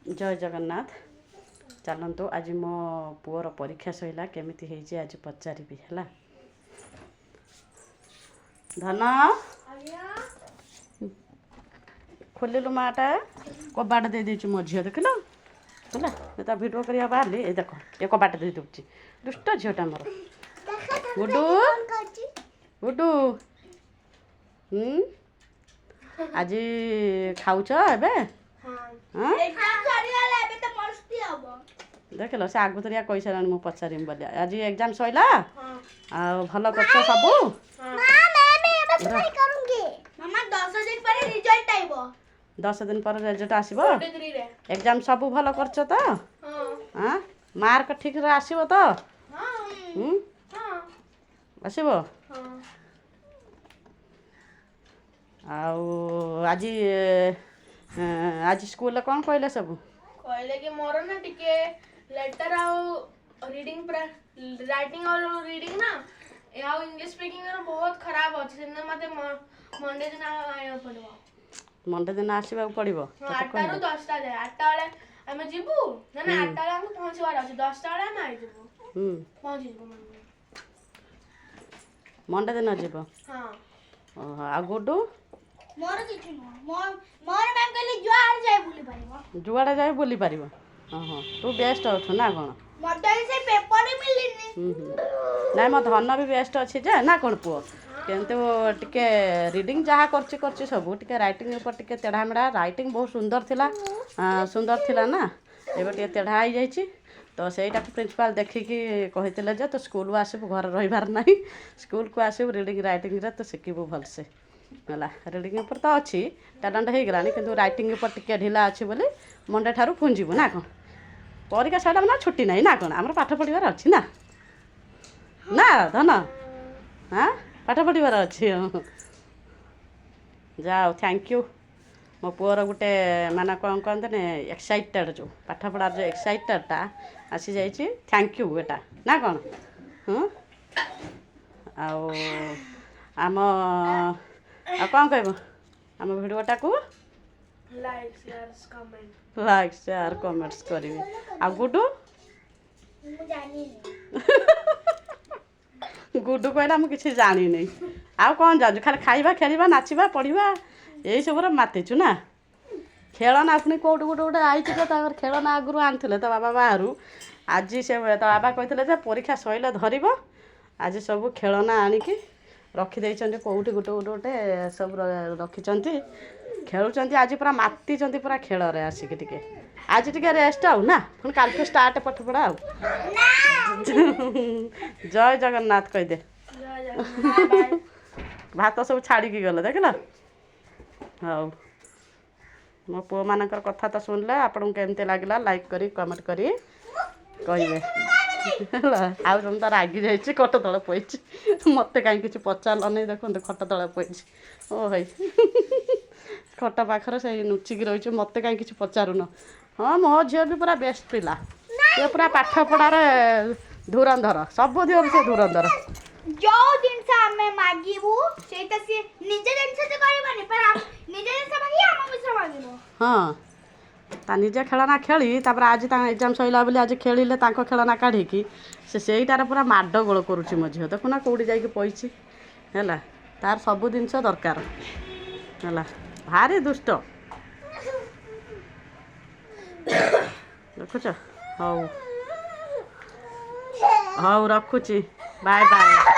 जय जगन्नाथ चलतु आज मो पुअर परीक्षा सैला केमिति हेजी आज पचारि है धन खोलु माटा कबाट दे देछु मो झील देख है भिडियो करिया बाहर ये देख ये कबाट दे दूची दुष्ट झीलटा मोर गुडू गुडू आज खाऊच एबे देख लो से आगु तरिया कही सारा मुझे पचारि बोली आज एग्जाम सैला आ भल कर सब 10 दिन पर रिजल्ट आसीबो एग्जाम सब भल करछ तो हां मार्क ठीक रे आसीबो तो आसीबो आज आज स्कूल कौन कहले सब कहले कि मोर ना टिके लेटर आउ रीडिंग राइटिंग और रीडिंग ना या इंग्लिश स्पीकिंग ना बहुत खराब अछि से मते मंडे दिन आया पड़बो मंडे दिन आसीबा पड़िबो 8 टा 10 टा जाय 8 टा वाले हम जीबू ना 8 टा हम पहुंचवार अछि 10 टा वाले हम आई जीबू पहुंच जीबू मंडे दिन जीबो हां आ गुडू मोर किछु न मोर मैम कहली जुआड़ जाय बोली पारिबो हां तू बेस्ट अछु ना कोन मते से पेपर ही मिलिनी ना मो धन भी बेस्ट अछि जे ना कोन पुओ किंतु टिके रीडिंग जहाँ करछि सब टिके राइटिंग ऊपर टिके तेढ़ा मेढ़ा राइटिंग बहुत सुंदर थिला ना एबे टिके तेढ़ा आई जाइछि तो सेटा प्रिंसिपल देखिकी कहितले जे तो स्कूल आसीबु घर रहिबार नाही स्कूल को आसीबु रीडिंग राइटिंग रे तो सिखिबु भलसे होला रीडिंग ऊपर तो अछि टैलेंट हे गलानी किंतु राइटिंग ऊपर टिके ढिला अछि बोली मंडे ठारू पुंजिबु ना कोन परीक्षा साडा ना छुट्टी नाही ना कोन हमर पाठ पढिबार अछि ना ना धन हां पाठ पढ़िबार अच्छे जाओ थैंक यू मो पुअर गोटे माना कौन कहते एक्साइटेड जो पाठ पढ़ार जो एक्साइटेडटा आसी जाइए थैंक यू बेटा ना कौन आम कौन कह आम भिडियोटा को लाइक शेयर कमेंट्स करेंगे आ गुडू गुडू कहला मु किसी जानी नहीं आउ कौन जाजु खाली खाइबा खेलिबा नाचिबा पढ़िबा यही सब मातिचु ना खेलना पुणी कौट गोटे गोटे आई तो खेलना आगु आनी तो बाबा बाहर आज से तो बाबा कहते परीक्षा सैले धरब आज सब खेलना आणिकी रखिदे कौटी गोटे गोटे गोटे सब रखिंट खेलुंट आज पूरा माति पूरा खेल रे आसिक टिके आज टिके रेस्ट आउ ना पुणी काल स्टार्ट पाठ पढ़ा आउ जय जगन्नाथ कह दे भात सब छाड़ी गले देख हाँ मो पुओ मानकर कथा तो शुणिले आपन केमती लगे लाइक करी कमेंट करी कहे आउ तुम तो रागी जाइए खट तले पई मत कहीं किसी पचार नहीं देखो खट तले पई ओ भाई खट पाखर से नुचिकी रही मत कहीं किसी पचारुन हाँ मो झील भी पूरा बेस्ट पिला ये पूरा पाठ पढ़ार धुरंधर सब दिव से धुरंधर जो जिनसा हमें मागीबू सेटा से निजे जिनसा से करबानी पर हम निजे जिनसा मागी हम भी मागीबो हां ता निजे खेलना खेली तापर आज ता एग्जाम सइला बोली आज खेलिले तांको खेलना काढी की सेइटार पूरा माड गोळ करूची मझियो देखुना कोडी जाई के पइची हैला तार सब जिनस दरकार हैला भारी दुष्ट देखुछ हौ हौ रखुची बाय बाय।